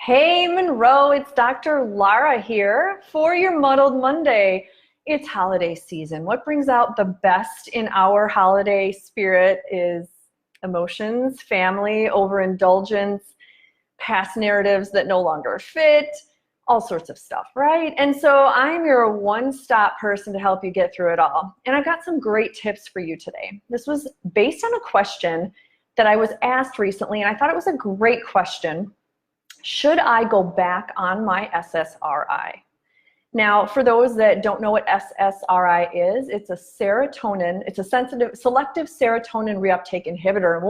Hey Monroe, it's Dr. Lara here for your Muddled Monday. It's holiday season. What brings out the best in our holiday spirit is emotions, family, overindulgence, past narratives that no longer fit, all sorts of stuff, right? And so I'm your one-stop person to help you get through it all. And I've got some great tips for you today. This was based on a question that I was asked recently, and I thought it was a great question. Should I go back on my SSRI? Now, for those that don't know what SSRI is, it's a selective serotonin reuptake inhibitor. And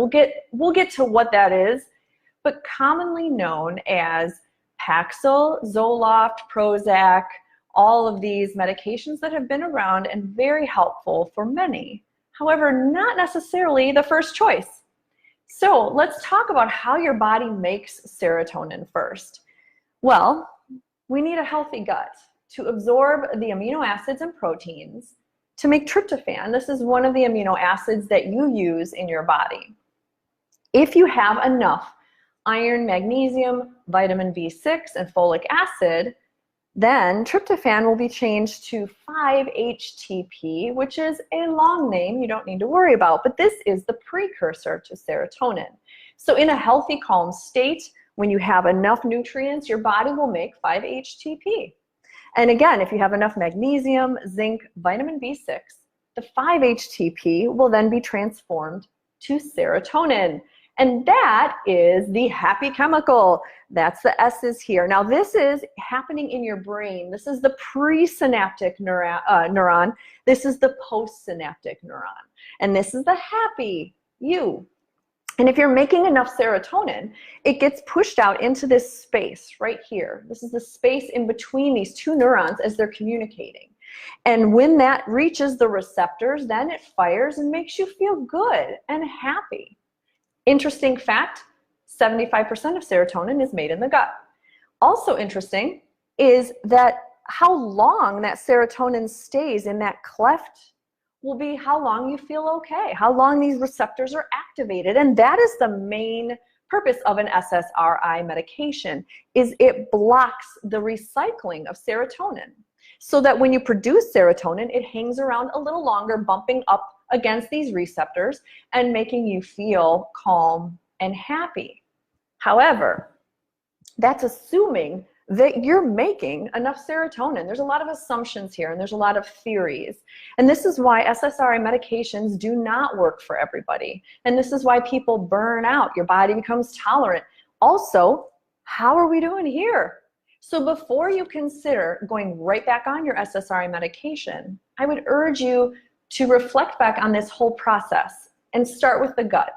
we'll get to what that is, but commonly known as Paxil, Zoloft, Prozac, all of these medications that have been around and very helpful for many. However, not necessarily the first choice. So let's talk about how your body makes serotonin first. Well, we need a healthy gut to absorb the amino acids and proteins to make tryptophan. This is one of the amino acids that you use in your body. If you have enough iron, magnesium, vitamin B6, and folic acid, then tryptophan will be changed to 5-HTP, which is a long name you don't need to worry about, but this is the precursor to serotonin. So in a healthy, calm state, when you have enough nutrients, your body will make 5-HTP. And again, if you have enough magnesium, zinc, vitamin B6, the 5-HTP will then be transformed to serotonin. And that is the happy chemical. That's the S's here. Now this is happening in your brain. This is the presynaptic neuron. This is the postsynaptic neuron. And this is the happy you. And if you're making enough serotonin, it gets pushed out into this space right here. This is the space in between these two neurons as they're communicating. And when that reaches the receptors, then it fires and makes you feel good and happy. Interesting fact, 75% of serotonin is made in the gut. Also interesting is that how long that serotonin stays in that cleft will be how long you feel okay, how long these receptors are activated. And that is the main purpose of an SSRI medication, is it blocks the recycling of serotonin so that when you produce serotonin, it hangs around a little longer, bumping up against these receptors and making you feel calm and happy. However, that's assuming that you're making enough serotonin. There's a lot of assumptions here and there's a lot of theories. And this is why SSRI medications do not work for everybody. And this is why people burn out. Your body becomes tolerant. Also, how are we doing here? So before you consider going right back on your SSRI medication, I would urge you to reflect back on this whole process and start with the gut.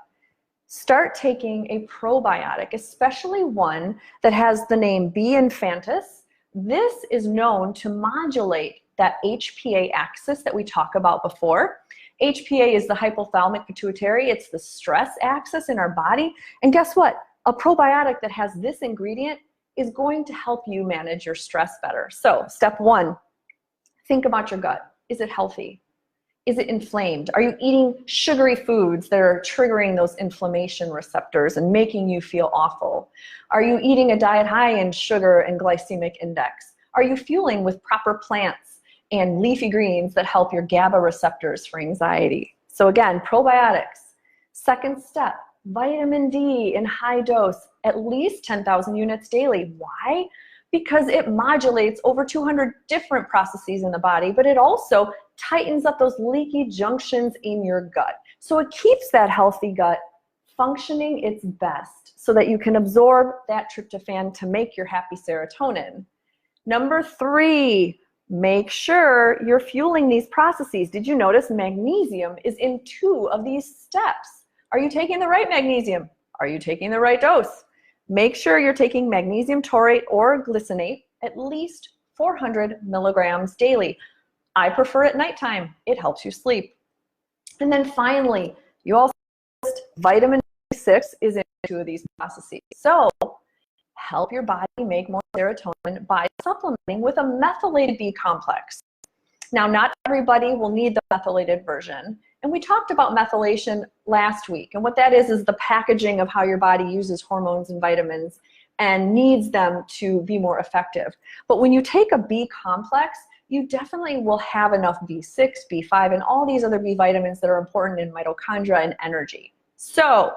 Start taking a probiotic, especially one that has the name B. infantis. This is known to modulate that HPA axis that we talked about before. HPA is the hypothalamic pituitary. It's the stress axis in our body. And guess what? A probiotic that has this ingredient is going to help you manage your stress better. So step one, think about your gut. Is it healthy? Is it inflamed? Are you eating sugary foods that are triggering those inflammation receptors and making you feel awful? Are you eating a diet high in sugar and glycemic index? Are you fueling with proper plants and leafy greens that help your GABA receptors for anxiety? So again, probiotics. Second step, vitamin D in high dose, at least 10,000 units daily. Why? Because it modulates over 200 different processes in the body, but it also tightens up those leaky junctions in your gut. So it keeps that healthy gut functioning its best so that you can absorb that tryptophan to make your happy serotonin. Number three, make sure you're fueling these processes. Did you notice magnesium is in 2 of these steps? Are you taking the right magnesium? Are you taking the right dose? Make sure you're taking magnesium taurate or glycinate at least 400 milligrams daily. I prefer at nighttime. It helps you sleep. And then finally, you also vitamin B6 is in 2 of these processes. So help your body make more serotonin by supplementing with a methylated B complex. Now, not everybody will need the methylated version. And we talked about methylation last week. And what that is the packaging of how your body uses hormones and vitamins and needs them to be more effective. But when you take a B complex, you definitely will have enough B6, B5, and all these other B vitamins that are important in mitochondria and energy. So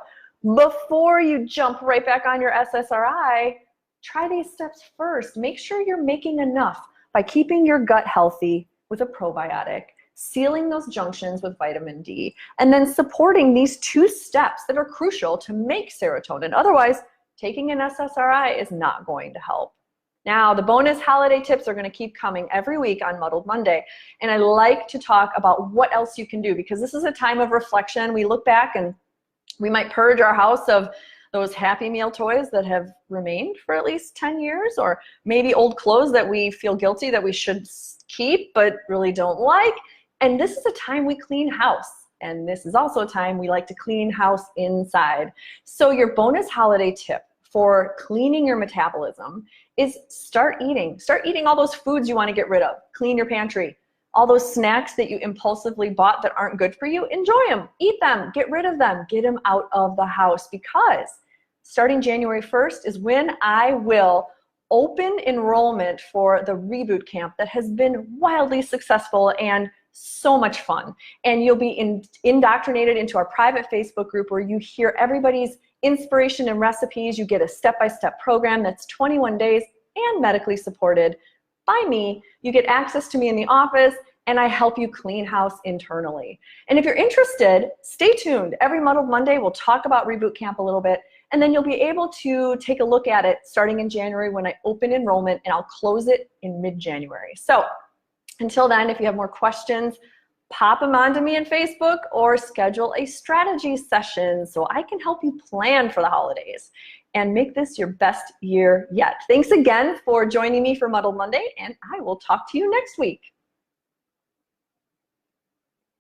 before you jump right back on your SSRI, try these steps first. Make sure you're making enough by keeping your gut healthy with a probiotic, sealing those junctions with vitamin D, and then supporting these 2 steps that are crucial to make serotonin. Otherwise, taking an SSRI is not going to help. Now, the bonus holiday tips are going to keep coming every week on Muddled Monday, and I like to talk about what else you can do, because this is a time of reflection. We look back and we might purge our house of those Happy Meal toys that have remained for at least 10 years, or maybe old clothes that we feel guilty that we should keep but really don't like. And this is a time we clean house. And this is also a time we like to clean house inside. So your bonus holiday tip for cleaning your metabolism is start eating. Start eating all those foods you want to get rid of. Clean your pantry. All those snacks that you impulsively bought that aren't good for you, enjoy them, eat them, get rid of them, get them out of the house, because starting January 1st is when I will open enrollment for the reboot camp that has been wildly successful and so much fun. And you'll be indoctrinated into our private Facebook group where you hear everybody's inspiration and recipes. You get a step-by-step program that's 21 days and medically supported by me. You get access to me in the office, and I help you clean house internally. And if you're interested, stay tuned. Every Muddled Monday, we'll talk about Reboot Camp a little bit, and then you'll be able to take a look at it starting in January when I open enrollment, and I'll close it in mid-January. So until then, if you have more questions, pop them onto me on Facebook or schedule a strategy session so I can help you plan for the holidays and make this your best year yet. Thanks again for joining me for Muddled Monday, and I will talk to you next week.